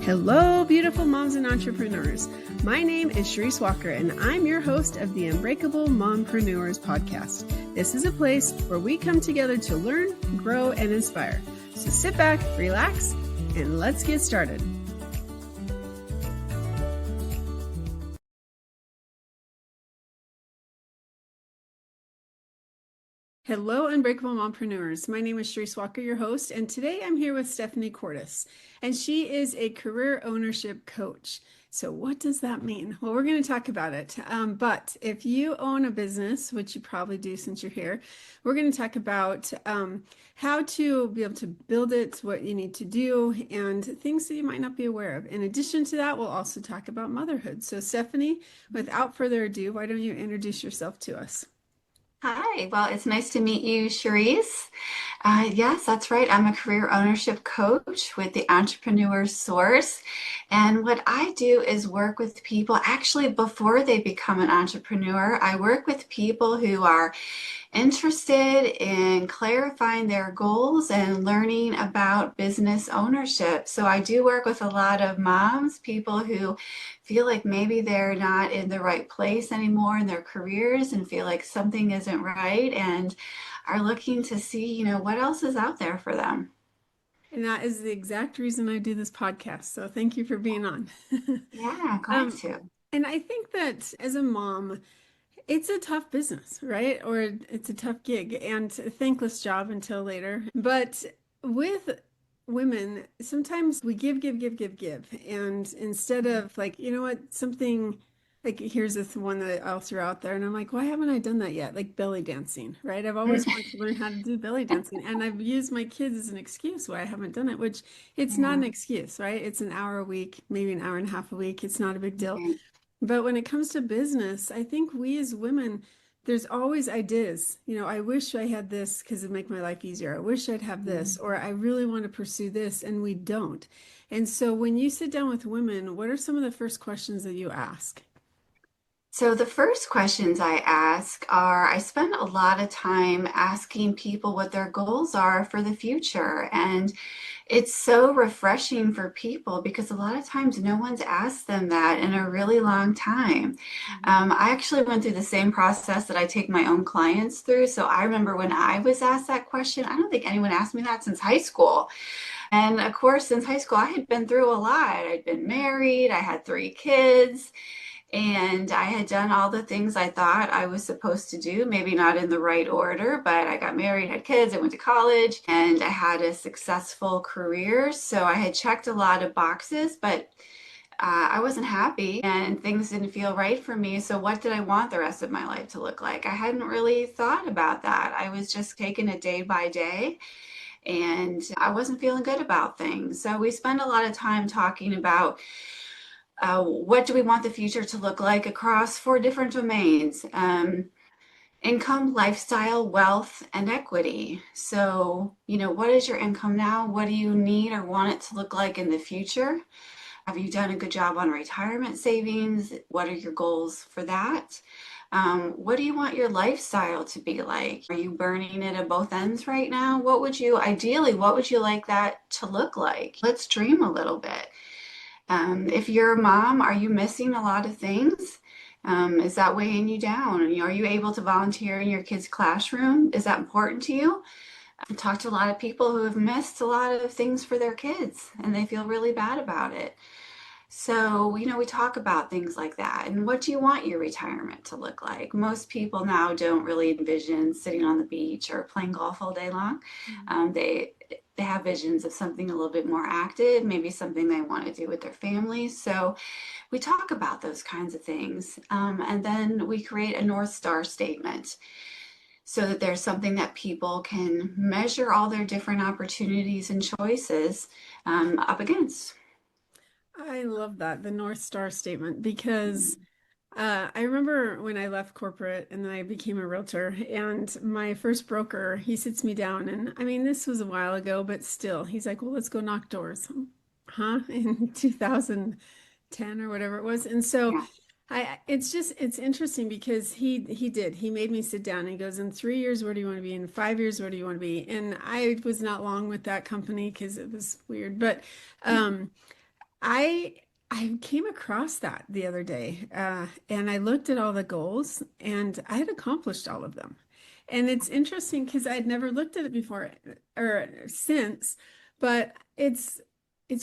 Hello, beautiful moms and entrepreneurs. My name is Charisse Walker, and I'm your host of the Unbreakable Mompreneurs podcast. This is a place where we come together to learn, grow, and inspire. So sit back, relax, and let's get started. Hello, Unbreakable Mompreneurs. My name is Charisse Walker, your host, and today I'm here with Stephanie Cordes, and she is a career ownership coach. So what does that mean? Well, we're going to talk about it. But if you own a business, which you probably do since you're here, we're going to talk about how to be able to build it, what you need to do, and things that you might not be aware of. In addition to that, we'll also talk about motherhood. So Stephanie, without further ado, why don't you introduce yourself to us? Hi, well, it's nice to meet you, Charisse. Yes, that's right. I'm a career ownership coach with the Entrepreneur Source. And what I do is work with people actually before they become an entrepreneur. I work with people who are interested in clarifying their goals and learning about business ownership. So I do work with a lot of moms, people who feel like maybe they're not in the right place anymore in their careers and feel like something isn't right and are looking to see, what else is out there for them. And that is the exact reason I do this podcast. So thank you for being on. Yeah, glad Um, to. and I think that as a mom, it's a tough business, right? Or it's a tough gig and a thankless job until later. But with women, sometimes we give. And instead of like, you know what, something like here's this one that I'll throw out there. And I'm like, why haven't I done that yet? Like belly dancing, right? I've always wanted to learn how to do belly dancing. And I've used my kids as an excuse why I haven't done it, which it's not an Yeah. excuse, right? It's an hour a week, maybe an hour and a half a week. It's not a big deal. Right. But when it comes to business, I think we as women, there's always ideas. You know, I wish I had this because it'd make my life easier. I wish I'd have this, or I really want to pursue this, and we don't. And so when you sit down with women, what are some of the first questions that you ask? So the first questions I ask are, I spend a lot of time asking people what their goals are for the future. And it's so refreshing for people because a lot of times no one's asked them that in a really long time. I actually went through the same process that I take my own clients through. So I remember when I was asked that question, I don't think anyone asked me that since high school. And of course, since high school, I had been through a lot. I'd been married, I had 3 kids. And I had done all the things I thought I was supposed to do, maybe not in the right order, but I got married, had kids, I went to college, and I had a successful career. So I had checked a lot of boxes, but I wasn't happy and things didn't feel right for me. So, what did I want the rest of my life to look like? I hadn't really thought about that. I was just taking it day by day and I wasn't feeling good about things. So, we spend a lot of time talking about what do we want the future to look like across 4 different domains: income, lifestyle, wealth, and equity. So, what is your income now? What do you need or want it to look like in the future? Have you done a good job on retirement savings? What are your goals for that? What do you want your lifestyle to be like? Are you burning it at both ends right now? What would you like that to look like? Let's dream a little bit. If you're a mom, are you missing a lot of things? Is that weighing you down? Are you able to volunteer in your kids' classroom? Is that important to you? I've talked to a lot of people who have missed a lot of things for their kids and they feel really bad about it. So, we talk about things like that. And what do you want your retirement to look like? Most people now don't really envision sitting on the beach or playing golf all day long. They have visions of something a little bit more active, maybe something they want to do with their families. So we talk about those kinds of things. And then we create a North Star statement so that there's something that people can measure all their different opportunities and choices up against. I love that, the North Star statement, because I remember when I left corporate and then I became a realtor, and my first broker, he sits me down, and I mean, this was a while ago, but still, he's like, well, let's go knock doors. Huh? In 2010 or whatever it was. And so Yeah. it's interesting because he made me sit down and he goes, in 3 years, where do you want to be? In 5 years, where do you want to be? And I was not long with that company because it was weird, but I I came across that the other day, and I looked at all the goals, and I had accomplished all of them. And it's interesting because I'd never looked at it before or since, but it's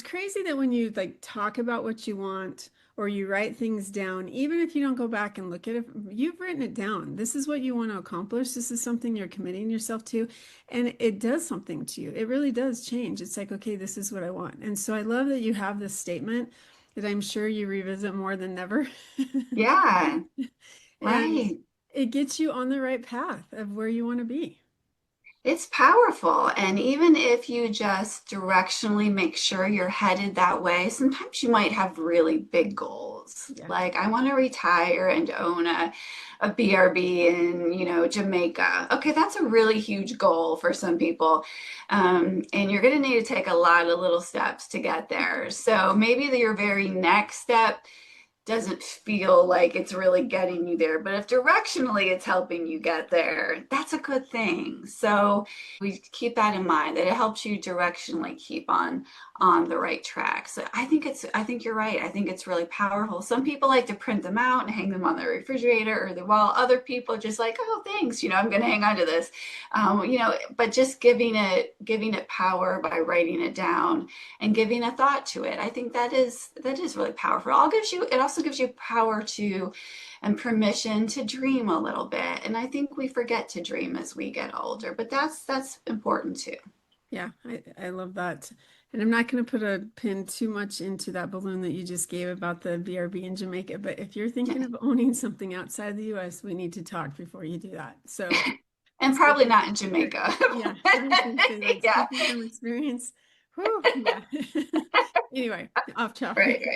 crazy that when you like talk about what you want or you write things down, even if you don't go back and look at it, you've written it down. This is what you want to accomplish. This is something you're committing yourself to, and it does something to you. It really does change. It's like, okay, this is what I want. And so I love that you have this statement that I'm sure you revisit more than never. Yeah, And right. it gets you on the right path of where you want to be. It's powerful. And even if you just directionally make sure you're headed that way, sometimes you might have really big goals. Yeah. Like, I want to retire and own a BRB in, Jamaica. Okay, that's a really huge goal for some people. And you're going to need to take a lot of little steps to get there. So maybe your very next step doesn't feel like it's really getting you there. But if directionally it's helping you get there, that's a good thing. So we keep that in mind that it helps you directionally keep on the right track. So I think you're right. I think it's really powerful. Some people like to print them out and hang them on the refrigerator or the wall. Other people just like, oh, thanks, I'm going to hang on to this. But just giving it power by writing it down and giving a thought to it. I think that is really powerful. It also gives you power to and permission to dream a little bit. And I think we forget to dream as we get older, but that's important too. Yeah, I love that. And I'm not going to put a pin too much into that balloon that you just gave about the BRB in Jamaica. But if you're thinking of owning something outside the US, we need to talk before you do that. So, And so probably not in Jamaica. yeah, I was going to say, like, Yeah, speaking from experience, whew, yeah. Anyway, off right, topic.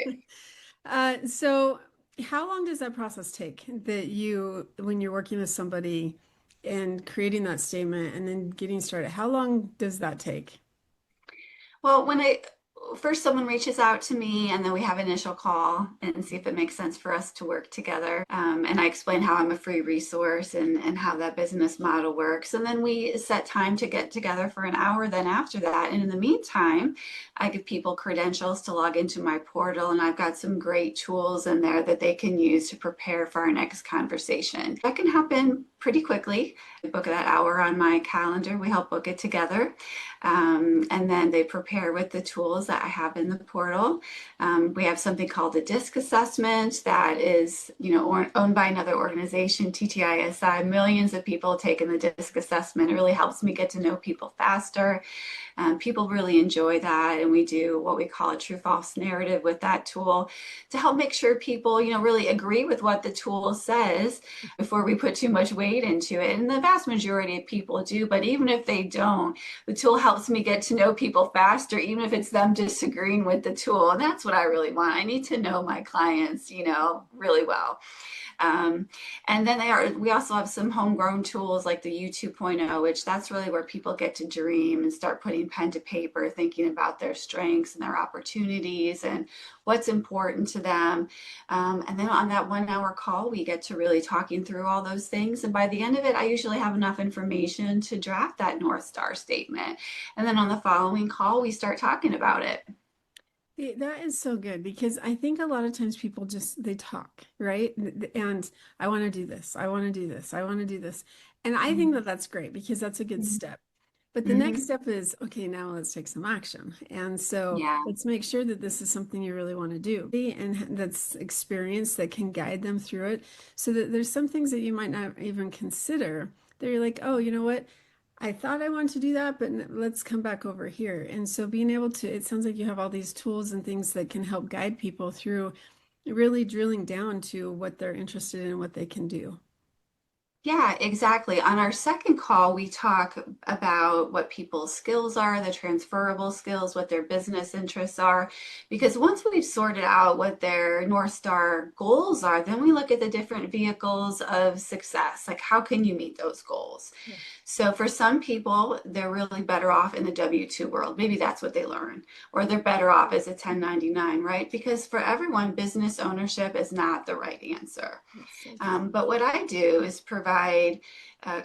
right. So how long does that process take that when you're working with somebody and creating that statement and then getting started? How long does that take? Well, when I first someone reaches out to me and then we have an initial call and see if it makes sense for us to work together. And I explain how I'm a free resource and how that business model works. And then we set time to get together for an hour then after that. And in the meantime, I give people credentials to log into my portal, and I've got some great tools in there that they can use to prepare for our next conversation. That can happen pretty quickly. I book that hour on my calendar. We help book it together. And then they prepare with the tools that I have in the portal. We have something called the DISC assessment that is, owned by another organization, TTISI. Millions of people have taken the DISC assessment. It really helps me get to know people faster. People really enjoy that, and we do what we call a true false narrative with that tool to help make sure people, really agree with what the tool says before we put too much weight into it. And the vast majority of people do, but even if they don't, the tool helps me get to know people faster, even if it's them disagreeing with the tool. And that's what I really want. I need to know my clients, really well. Um, and then we also have some homegrown tools like the U 2.0, which that's really where people get to dream and start putting pen to paper, thinking about their strengths and their opportunities and what's important to them. And then on that 1 hour call, we get to really talking through all those things. And by the end of it, I usually have enough information to draft that North Star statement. And then on the following call, we start talking about it. That is so good because I think a lot of times people just they talk, right? And I want to do this. I want to do this. I want to do this. And I think that that's great because that's a good step. But the next Mhm. step is, okay, now let's take some action. And so Yeah. let's make sure that this is something you really want to do and that's experience that can guide them through it so that there's some things that you might not even consider that you're like, oh, you know what? I thought I wanted to do that, but let's come back over here. And so being able to, it sounds like you have all these tools and things that can help guide people through really drilling down to what they're interested in and what they can do. Yeah, exactly. On our second call, we talk about what people's skills are, the transferable skills, what their business interests are. Because once we've sorted out what their North Star goals are, then we look at the different vehicles of success. Like, how can you meet those goals? Yeah. So, for some people, they're really better off in the W-2 world. Maybe that's what they learn, or they're better off as a 1099, right? Because for everyone, business ownership is not the right answer. That's so true. But what I do is provide provide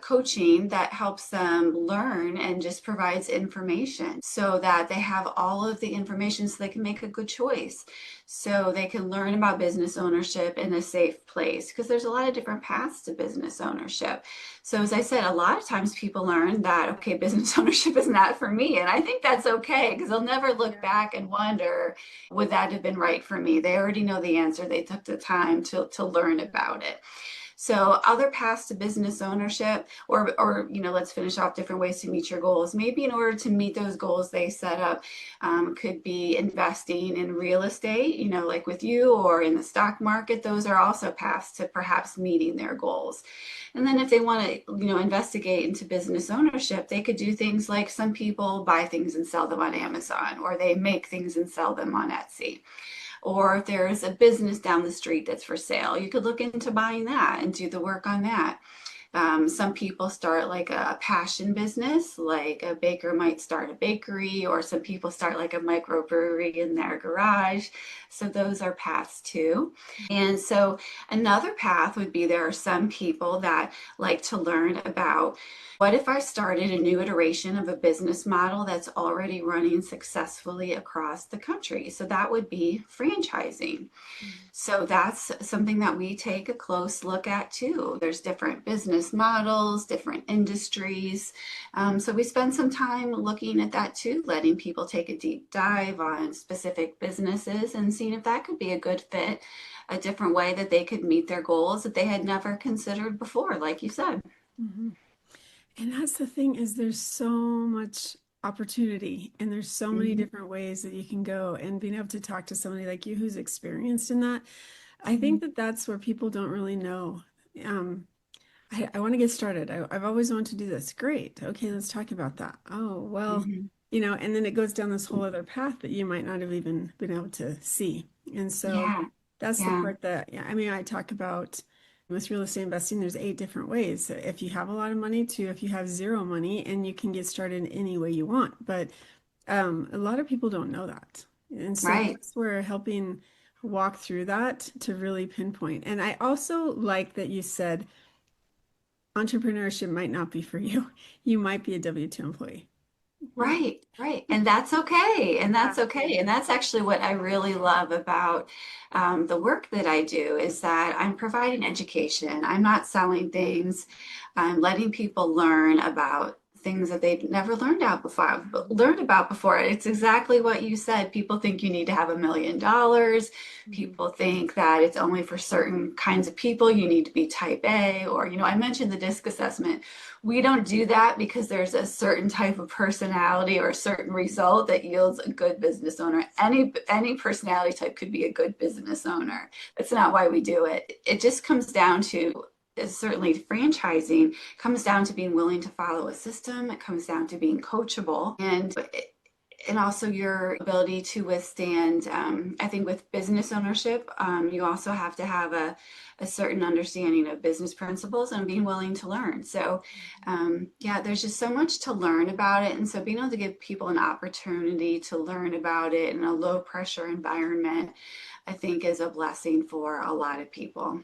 coaching that helps them learn and just provides information so that they have all of the information so they can make a good choice. So they can learn about business ownership in a safe place because there's a lot of different paths to business ownership. So as I said, a lot of times people learn that, okay, business ownership is not for me. And I think that's okay because they'll never look back and wonder, would that have been right for me? They already know the answer. They took the time to learn about it. So other paths to business ownership, or let's finish off different ways to meet your goals. Maybe in order to meet those goals they set up, could be investing in real estate, like with you, or in the stock market. Those are also paths to perhaps meeting their goals. And then if they want to, investigate into business ownership, they could do things like some people buy things and sell them on Amazon, or they make things and sell them on Etsy. Or if there's a business down the street that's for sale, you could look into buying that and do the work on that. Some people start like a passion business, like a baker might start a bakery, or some people start like a microbrewery in their garage. So those are paths too. And so another path would be there are some people that like to learn about, what if I started a new iteration of a business model that's already running successfully across the country? So that would be franchising. So that's something that we take a close look at too. There's different business models, different industries. So we spend some time looking at that too, letting people take a deep dive on specific businesses and seeing if that could be a good fit, a different way that they could meet their goals that they had never considered before, like you said. Mhm. And that's the thing is there's so much opportunity and there's so many Mhm. different ways that you can go, and being able to talk to somebody like you who's experienced in that, I think Mhm. that that's where people don't really know. Um, I want to get started. I've always wanted to do this. Great. Okay, let's talk about that. Oh, well, Mhm. and then it goes down this whole other path that you might not have even been able to see. And so Yeah, that's the yeah, part that, yeah, I mean, I talk about with real estate investing, there's 8 different ways. So if you have a lot of money to if you have zero money, and you can get started any way you want. But a lot of people don't know that. And so right. that's where helping walk through that to really pinpoint. And I also like that you said entrepreneurship might not be for you. You might be a W-2 employee. Yeah. Right, right. And that's okay. And Yeah. that's okay. And that's actually what I really love about the work that I do is that I'm providing education. I'm not selling things. I'm letting people learn about things that they've never learned about before. It's exactly what you said. People think you need to have $1 million. Mhm. People think that it's only for certain kinds of people. You need to be type A, or, I mentioned the DISC assessment. We don't do that because there's a certain type of personality or a certain result that yields a good business owner. Any personality type could be a good business owner. That's not why we do it. It just comes down to, certainly franchising comes down to being willing to follow a system. It comes down to being coachable, and also your ability to withstand. I think with business ownership, you also have to have a certain understanding of business principles and being willing to learn. So, yeah, there's just so much to learn about it. And so being able to give people an opportunity to learn about it in a low pressure environment, I think is a blessing for a lot of people.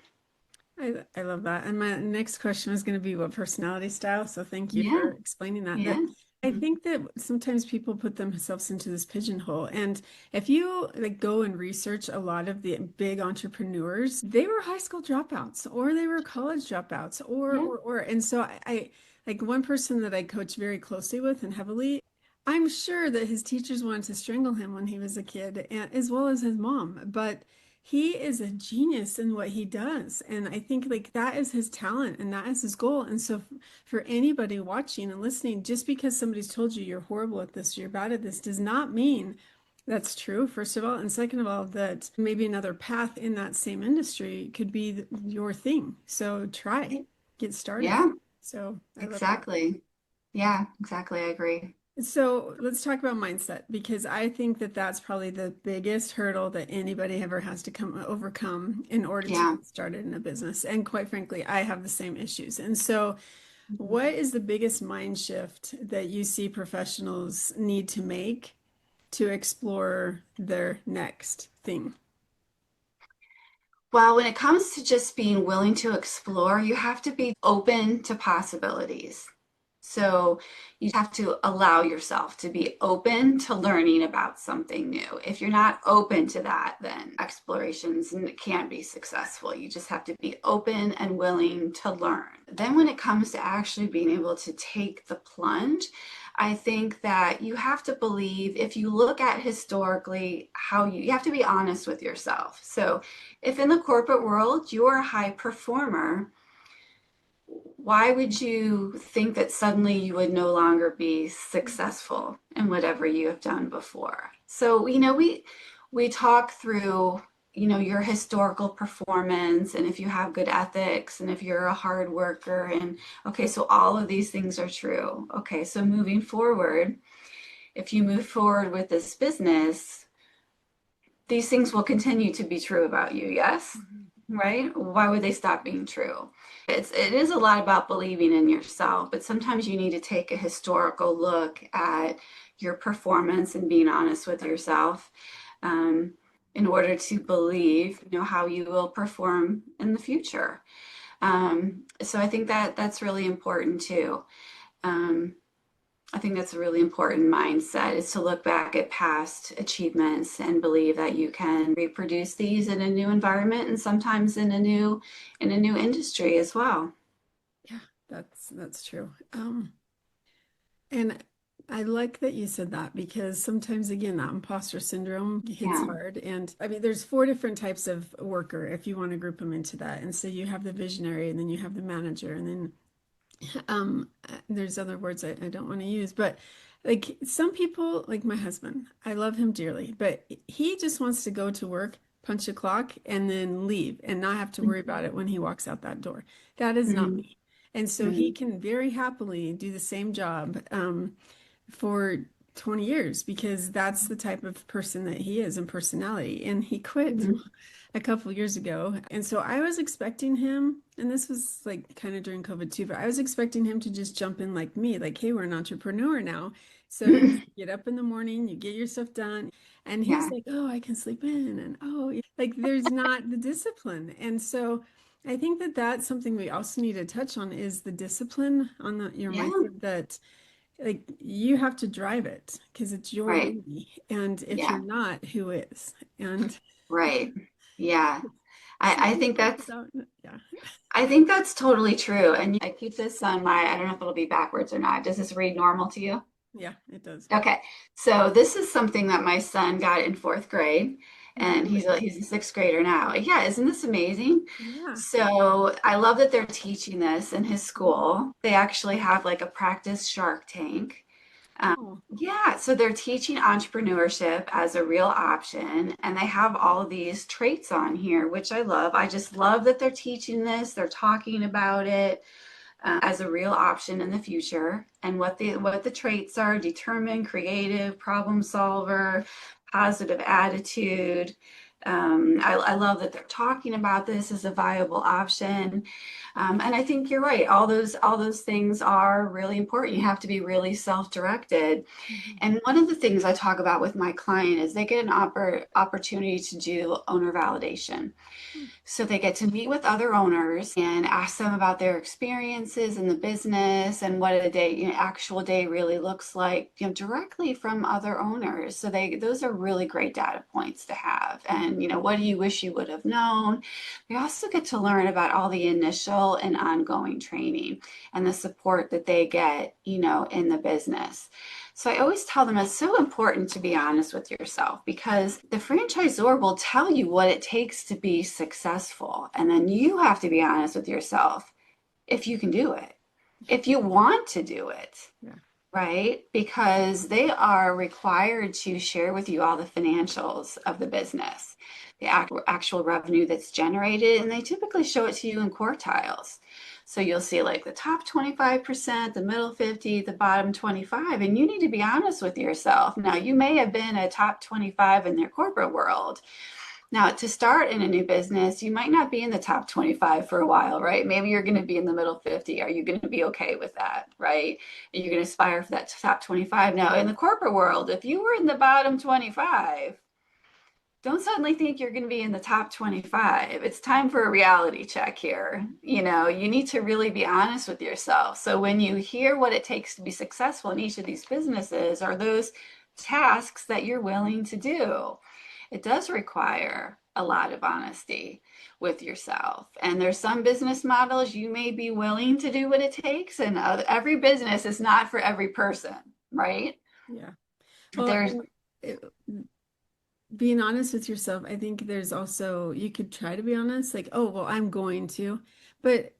I love that. And my next question was going to be what personality style. So thank you Yeah, for explaining that. That yeah. I think that sometimes people put themselves into this pigeonhole. And if you like go and research a lot of the big entrepreneurs, they were high school dropouts or they were college dropouts Yeah. and so I like one person that I coach very closely with and heavily. I'm sure that his teachers wanted to strangle him when he was a kid, and, as well as his mom. But he is a genius in what he does. And I think like that is his talent and that is his goal. And so for anybody watching and listening, just because somebody's told you you're horrible at this, you're bad at this, does not mean that's true, first of all. And second of all, that maybe another path in that same industry could be your thing. So try, get started. Yeah, So I love that. exactly. Yeah, exactly. I agree. So let's talk about mindset because I think that that's probably the biggest hurdle that anybody ever has to come overcome in order to Yeah. get started in a business. And quite frankly, I have the same issues. And so, Mhm. what is the biggest mind shift that you see professionals need to make to explore their next thing? Well, when it comes to just being willing to explore, you have to be open to possibilities. So you have to allow yourself to be open to learning about something new. If you're not open to that, then explorations can't be successful. You just have to be open and willing to learn. Then, when it comes to actually being able to take the plunge, I think that you have to believe, if you look at historically how you have to be honest with yourself. So if in the corporate world you're a high performer, why would you think that suddenly you would no longer be successful in whatever you have done before? So, we talk through, your historical performance, and if you have good ethics, and if you're a hard worker, and okay, so all of these things are true. Okay, so moving forward, if you move forward with this business, these things will continue to be true about you, yes? Mhm. Right? Why would they stop being true? It is a lot about believing in yourself, but sometimes you need to take a historical look at your performance and being honest with yourself, um, in order to believe, how you will perform in the future. So I think that that's really important too. Um, I think that's a really important mindset, is to look back at past achievements and believe that you can reproduce these in a new environment, and sometimes in a new industry as well. Yeah, that's true. And I like that you said that because sometimes, again, that imposter syndrome hits Yeah. hard. And I mean, there's four different types of worker if you want to group them into that. And so you have the visionary, and then you have the manager, and then there's other words I don't want to use, but like some people, like my husband, I love him dearly, but he just wants to go to work, punch a clock, and then leave and not have to worry about it when he walks out that door. That is not Mm-hmm. me. And so he can very happily do the same job for 20 years because that's the type of person that he is in personality. And he quit Mm-hmm. a couple years ago. And so I was expecting him, and this was like kind of during COVID too, but I was expecting him to just jump in like me, like, hey, we're an entrepreneur now. So you get up in the morning, you get your stuff done. And he's Yeah. like, oh, I can sleep in. And oh, yeah. Like there's not the discipline. And so I think that that's something we also need to touch on is the discipline on your Yeah. mindset that like you have to drive it because it's your Right. baby. And if you're Yeah. not, who is? And Right. Yeah. so I can you think talk that's about, yeah. I think that's totally true. And I keep this on I don't know if it'll be backwards or not. Does this read normal to you? Yeah, it does. Okay, so this is something that my son got in fourth grade, and he's a, Really? he's a sixth grader now. Yeah, isn't this amazing? Yeah. So I love that they're teaching this in his school. They actually have like a practice Shark Tank. Um, Oh, yeah, so they're teaching entrepreneurship as a real option, and they have all of these traits on here, which I love. I just love that they're teaching this. They're talking about it as a real option in the future, and what the traits are: determined, creative, problem solver, positive attitude. I love that they're talking about this as a viable option, and I think you're right. All those things are really important. You have to be really self-directed. mhm. And one of the things I talk about with my client is they get an opportunity to do owner validation. Hmm. So they get to meet with other owners and ask them about their experiences in the business and what a day, actual day really looks like, directly from other owners. So those are really great data points to have. And, what do you wish you would have known? We also get to learn about all the initial and ongoing training and the support that they get, in the business. So I always tell them it's so important to be honest with yourself, because the franchisor will tell you what it takes to be successful. And then you have to be honest with yourself if you can do it, if you want to do it, Yeah. right? Because they are required to share with you all the financials of the business, the actual revenue that's generated, and they typically show it to you in quartiles. So you'll see like the top 25%, the middle 50, the bottom 25, and you need to be honest with yourself. Now, you may have been a top 25 in their corporate world. Now, to start in a new business, you might not be in the top 25 for a while, right? Maybe you're going to be in the middle 50. Are you going to be okay with that, right? And you're going to aspire for that top 25. Now, in the corporate world, if you were in the bottom 25, don't suddenly think you're going to be in the top 25. It's time for a reality check here. You need to really be honest with yourself. So when you hear what it takes to be successful in each of these businesses, are those tasks that you're willing to do? It does require a lot of honesty with yourself. And there's some business models you may be willing to do what it takes, and every business is not for every person, right? Yeah. Well, There's, and it, being honest with yourself, I think there's also, you could try to be honest, like, oh, well, I'm going to, but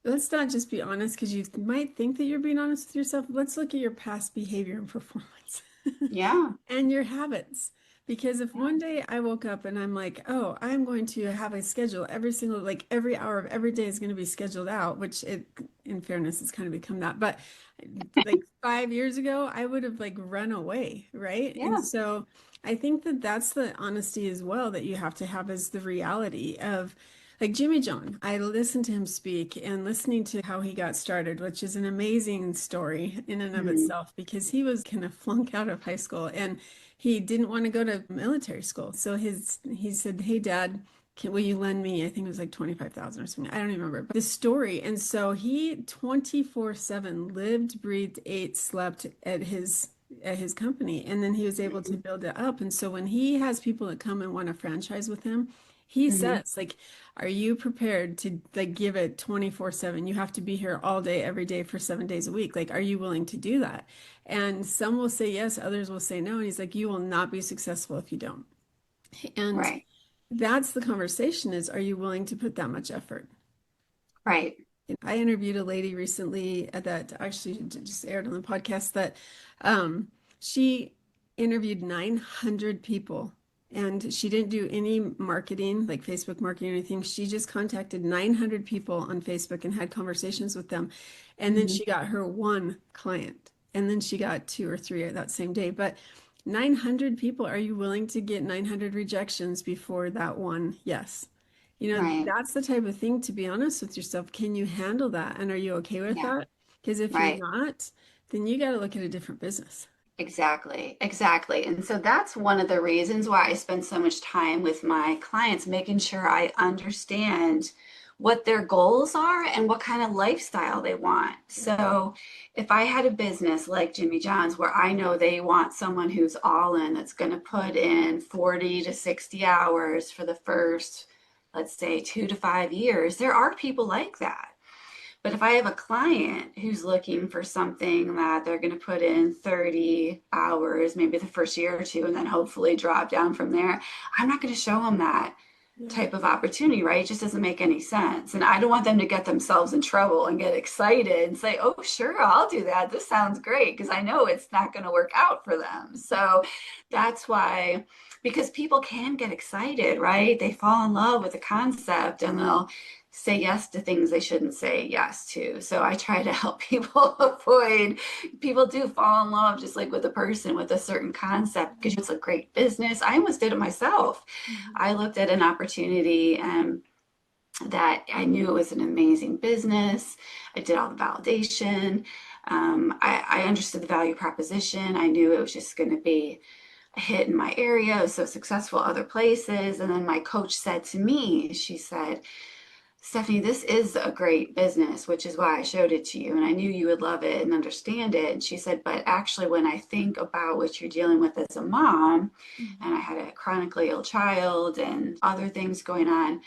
let's not just be honest because you might think that you're being honest with yourself. Let's look at your past behavior and performance yeah, and your habits. Because if yeah, one day I woke up and I'm like, oh, I'm going to have a schedule every single, like every hour of every day is going to be scheduled out, which in fairness, it's kind of become that. But like 5 years ago, I would have like run away, right? And yeah. so I think that that's the honesty as well that you have to have is the reality of like Jimmy John. I listened to him speak and listening to how he got started, which is an amazing story in and of Mhm. itself because he was kind of flunk out of high school and he didn't want to go to military school. So he said, "Hey Dad, will you lend me?" I think it was like 25,000 or something. I don't even remember. But the story. And so he 24/7 lived, breathed, ate, slept at his company. And then he was able to Mhm. build it up. And so when he has people that come and want to franchise with him, he Mhm. says, like, are you prepared to like give it 24/7? You have to be here all day, every day for 7 days a week. Like, are you willing to do that? And some will say yes, others will say no. And he's like, you will not be successful if you don't. And Right, that's the conversation is, are you willing to put that much effort? right. I interviewed a lady recently that actually just aired on the podcast that um, she interviewed 900 people and she didn't do any marketing, like Facebook marketing or anything. She just contacted 900 people on Facebook and had conversations with them. And then Mhm. she got her one client. And then she got two or three that same day. But 900 people, are you willing to get 900 rejections before that one? Yes. Right. That's the type of thing to be honest with yourself. Can you handle that? And are you okay with Yeah, that? Because if you're right. not, then you got to look at a different business. Exactly, exactly. And so that's one of the reasons why I spend so much time with my clients, making sure I understand what their goals are and what kind of lifestyle they want. Yeah. So if I had a business like Jimmy John's where I know they want someone who's all in, that's going to put in 40 to 60 hours for the first, let's say, 2 to 5 years, there are people like that. But if I have a client who's looking for something that they're going to put in 30 hours, maybe the first year or two, and then hopefully drop down from there, I'm not going to show them that Yeah. type of opportunity, right? It just doesn't make any sense. And I don't want them to get themselves in trouble and get excited and say, oh, sure, I'll do that. This sounds great. Because I know it's not going to work out for them. So that's why, because people can get excited, right? They fall in love with the concept and they'll say yes to things they shouldn't say yes to. So I try to help people avoid, people do fall in love just like with a person with a certain concept because it's a great business. I almost did it myself. Mhm. I looked at an opportunity that I knew it was an amazing business. I did all the validation. I understood the value proposition. I knew it was just going to be a hit in my area. It was so successful other places. And then my coach said to me, she said, Stephanie, this is a great business, which is why I showed it to you. And I knew you would love it and understand it. And she said, but actually, when I think about what you're dealing with as a mom, Mhm. and I had a chronically ill child and other things going on,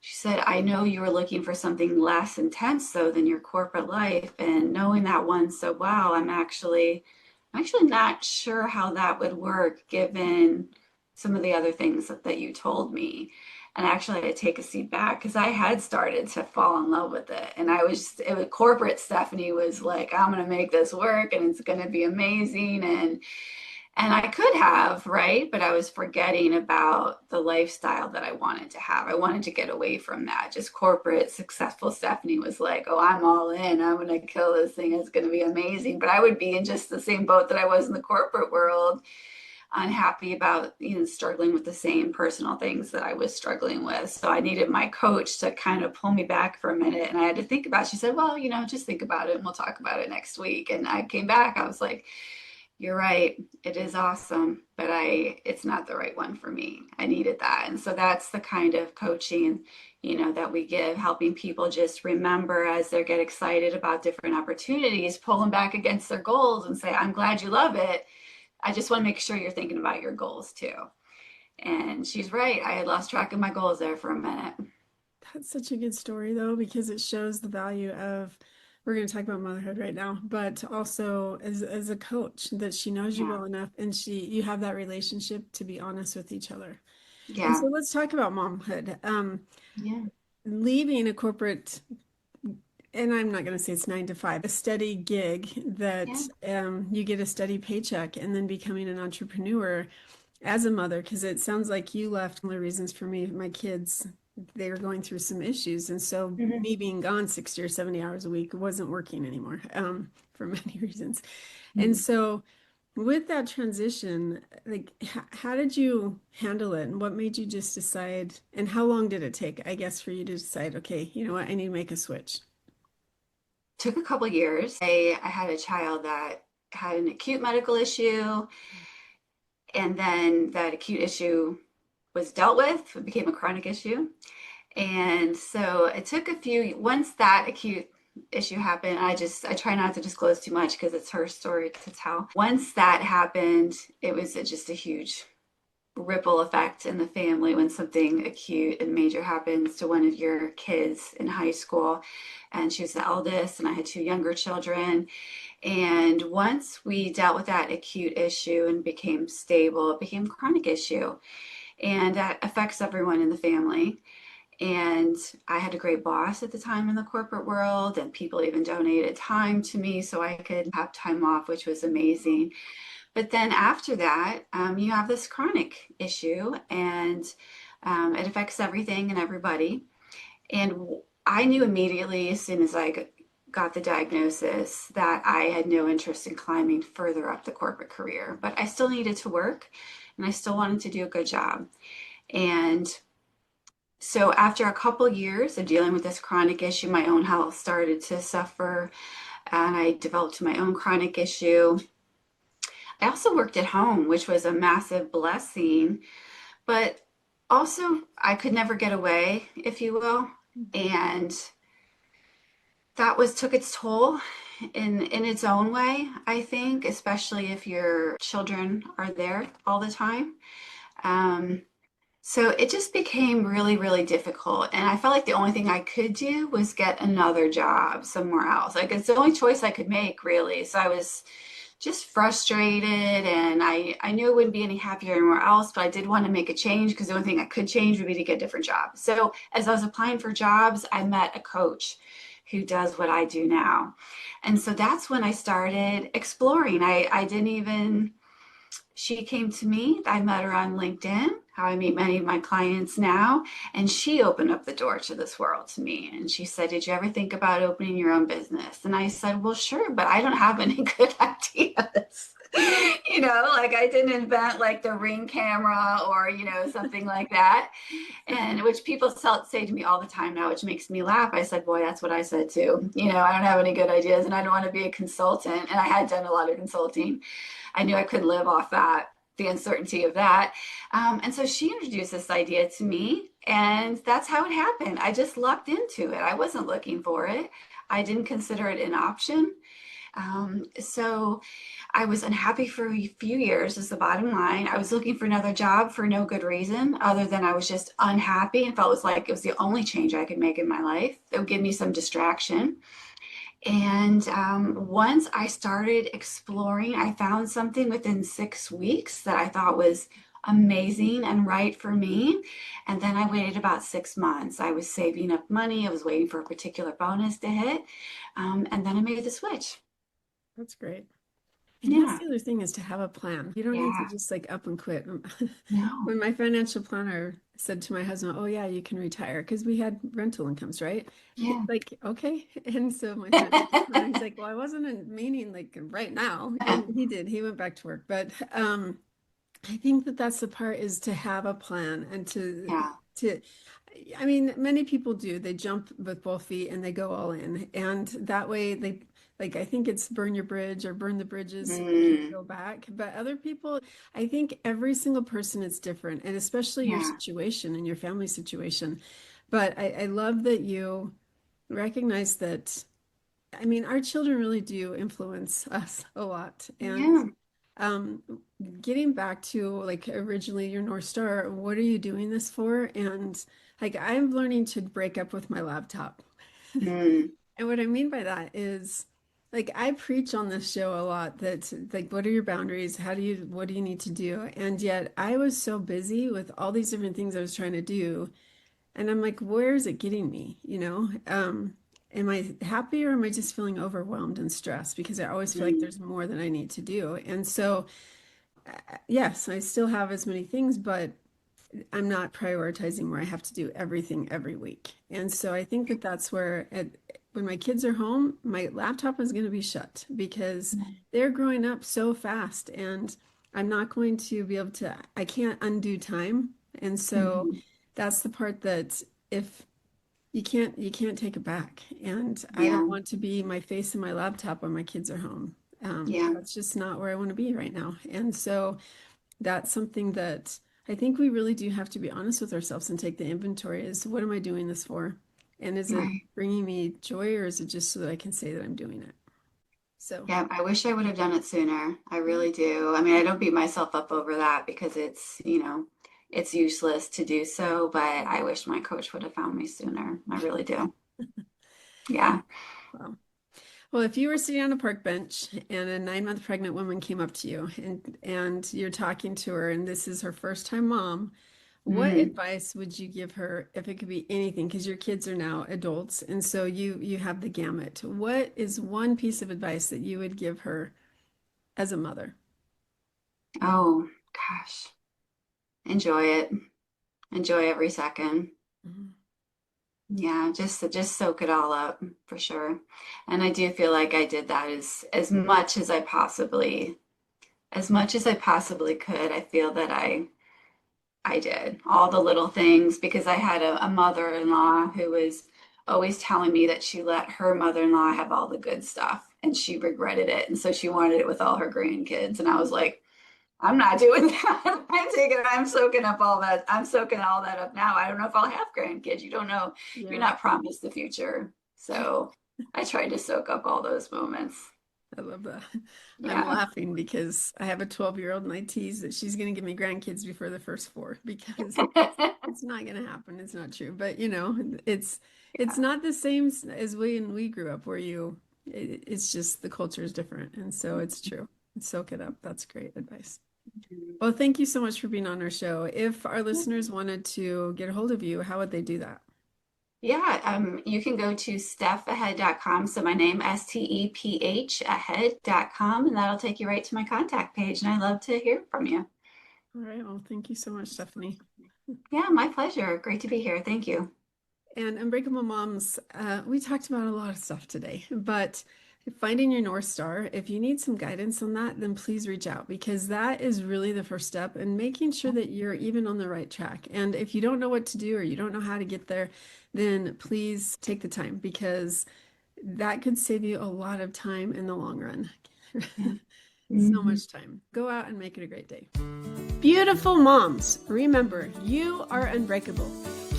she said, I know you were looking for something less intense though than your corporate life. And knowing that one so well, I'm actually not sure how that would work given some of the other things that you told me. And actually, I had to take a seat back because I had started to fall in love with it. And it was corporate Stephanie was like, I'm going to make this work and it's going to be amazing. And I could have, right? But I was forgetting about the lifestyle that I wanted to have. I wanted to get away from that. Just corporate, successful Stephanie was like, oh, I'm all in. I'm going to kill this thing. It's going to be amazing. But I would be in just the same boat that I was in the corporate world, unhappy about, struggling with the same personal things that I was struggling with. So I needed my coach to kind of pull me back for a minute. And I had to think about it. She said, well, just think about it and we'll talk about it next week. And I came back. I was like, You're right. It is awesome, but it's not the right one for me. I needed that. And so that's the kind of coaching, that we give, helping people just remember as they get excited about different opportunities, pull them back against their goals and say, I'm glad you love it. I just want to make sure you're thinking about your goals too. And she's right. I had lost track of my goals there for a minute. That's such a good story, though, because it shows the value of, we're going to talk about motherhood right now, but also as a coach, that she knows you Yeah. well enough and you have that relationship to be honest with each other. And Yeah. so let's talk about momhood. Yeah. Leaving a corporate, and I'm not going to say it's 9 to 5, a steady gig that Yeah. you get a steady paycheck, and then becoming an entrepreneur as a mother, because it sounds like you left. One of the reasons for me, my kids, they were going through some issues. And so Mhm. me being gone 60 or 70 hours a week wasn't working anymore, for many reasons. And Mhm. so with that transition, like, how did you handle it? And what made you just decide? And how long did it take, I guess, for you to decide, okay, you know what, I need to make a switch? Took a couple years. I had a child that had an acute medical issue, and then that acute issue was dealt with. It became a chronic issue. And so it took once that acute issue happened, I try not to disclose too much because it's her story to tell. Once that happened, it was just a huge ripple effect in the family when something acute and major happens to one of your kids in high school. And she was the eldest, and I had two younger children. And once we dealt with that acute issue and became stable, it became a chronic issue. And that affects everyone in the family. And I had a great boss at the time in the corporate world, and people even donated time to me so I could have time off, which was amazing. But then after that, you have this chronic issue, and it affects everything and everybody. And I knew immediately, as soon as I got the diagnosis, that I had no interest in climbing further up the corporate career, but I still needed to work and I still wanted to do a good job. And so after a couple years of dealing with this chronic issue, my own health started to suffer, and I developed my own chronic issue. I also worked at home, which was a massive blessing, but also I could never get away, if you will. And that was took its toll in its own way, I think, especially if your children are there all the time. Um, So it just became really, really difficult. And I felt like the only thing I could do was get another job somewhere else. Like it's the only choice I could make, really. So I was just frustrated, and I knew I wouldn't be any happier anywhere else, but I did want to make a change because the only thing I could change would be to get a different job. So as I was applying for jobs, I met a coach who does what I do now. And so that's when I started exploring. I didn't even She came to me. I met her on LinkedIn, how I meet many of my clients now. And she opened up the door to this world to me. And she said, did you ever think about opening your own business? And I said, well, sure, but I don't have any good ideas. Like I didn't invent like the Ring camera or, something like that. And which people say to me all the time now, which makes me laugh. I said, boy, that's what I said too. I don't have any good ideas and I don't want to be a consultant. And I had done a lot of consulting. I knew I couldn't live off that, the uncertainty of that. And so she introduced this idea to me, and that's how it happened. I just lucked into it. I wasn't looking for it. I didn't consider it an option. So I was unhappy for a few years, is the bottom line. I was looking for another job for no good reason other than I was just unhappy and felt it was like it was the only change I could make in my life that would give me some distraction. And once I started exploring, I found something within 6 weeks that I thought was amazing and right for me. And then I waited about 6 months. I was saving up money, I was waiting for a particular bonus to hit. And then I made the switch. That's great. And that's Yeah, the other thing, is to have a plan. You don't need to yeah, just like up and quit. no, When my financial planner said to my husband, "Oh yeah, you can retire," because we had rental incomes, right? yeah. Like, okay. And so my financial planner, he's like, "Well, I wasn't meaning like right now," and he did. He went back to work, but I think that that's the part, is to have a plan and Yeah, to. I mean, many people do. They jump with both feet and they go all in, and that way like, I think it's burn your bridge or burn the bridges so you can't Mm, go back. But other people, I think every single person is different, and especially your yeah. situation and your family situation. But I love that you recognize that, I mean, our children really do influence us a lot. And Yeah. um, getting back to like originally your North Star, what are you doing this for? And like I'm learning to break up with my laptop. Mm, And what I mean by that is like I preach on this show a lot that like what are your boundaries? What do you need to do? And yet I was so busy with all these different things I was trying to do. And I'm like, where is it getting me? Am I happy or am I just feeling overwhelmed and stressed? Because I always feel like mm, there's more that I need to do. And so yes, I still have as many things, but I'm not prioritizing where I have to do everything every week. And so I think that that's where, when my kids are home, my laptop is going to be shut because they're growing up so fast and I'm not going to be able to, I can't undo time. And so mhm. that's the part that if you can't take it back. And I Yeah. don't want to be my face in my laptop when my kids are home. Yeah. That's just not where I want to be right now. And so that's something that I think we really do have to be honest with ourselves and take the inventory is what am I doing this for? And is it Right. bringing me joy or is it just so that I can say that I'm doing it? So, Yeah, I wish I would have done it sooner. I yeah. really do. I mean, I don't beat myself up over that because it's useless to do so, but I wish my coach would have found me sooner. I really do. Yeah. Wow. Well, if you were sitting on a park bench and a 9-month pregnant woman came up to you and you're talking to her and this is her first time mom, what Mm. advice would you give her if it could be anything? Because your kids are now adults, and so you have the gamut. What is one piece of advice that you would give her as a mother? Oh, gosh. Enjoy it. Enjoy every second. Mhm. Yeah, just soak it all up for sure. And I do feel like I did that as much as I possibly could. I feel that I did all the little things because I had a mother-in-law who was always telling me that she let her mother-in-law have all the good stuff and she regretted it. And so she wanted it with all her grandkids. And I was like, I'm not doing that. I'm soaking up all that. I'm soaking all that up now. I don't know if I'll have grandkids. You don't know. You're Yeah, not promised the future. So I tried to soak up all those moments. I love that. I'm Yeah. laughing because I have a 12-year-old and I tease that she's going to give me grandkids before the first four because it's not going to happen. It's not true. But it's not the same as when we grew up where it's just the culture is different. And so it's true. Soak it up. That's great advice. Well, thank you so much for being on our show. If our listeners wanted to get a hold of you, how would they do that? Yeah, you can go to stephahead.com. So my name, STEPH ahead.com, and that'll take you right to my contact page. And I love to hear from you. All right. Well, thank you so much, Stephanie. Yeah, my pleasure. Great to be here. Thank you. And Unbreakable Moms, we talked about a lot of stuff today, but finding your North Star, if you need some guidance on that, then please reach out because that is really the first step in making sure that you're even on the right track. And if you don't know what to do or you don't know how to get there, then please take the time because that could save you a lot of time in the long run. Yeah. So Mhm. much time. Go out and make it a great day. Beautiful moms, remember, you are unbreakable.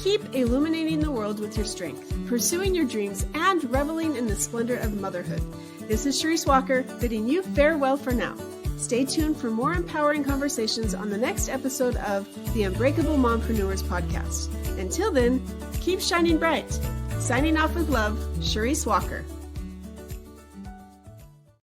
Keep illuminating the world with your strength, pursuing your dreams, and reveling in the splendor of motherhood. This is Charisse Walker, bidding you farewell for now. Stay tuned for more empowering conversations on the next episode of the Unbreakable Mompreneurs podcast. Until then, keep shining bright. Signing off with love, Charisse Walker.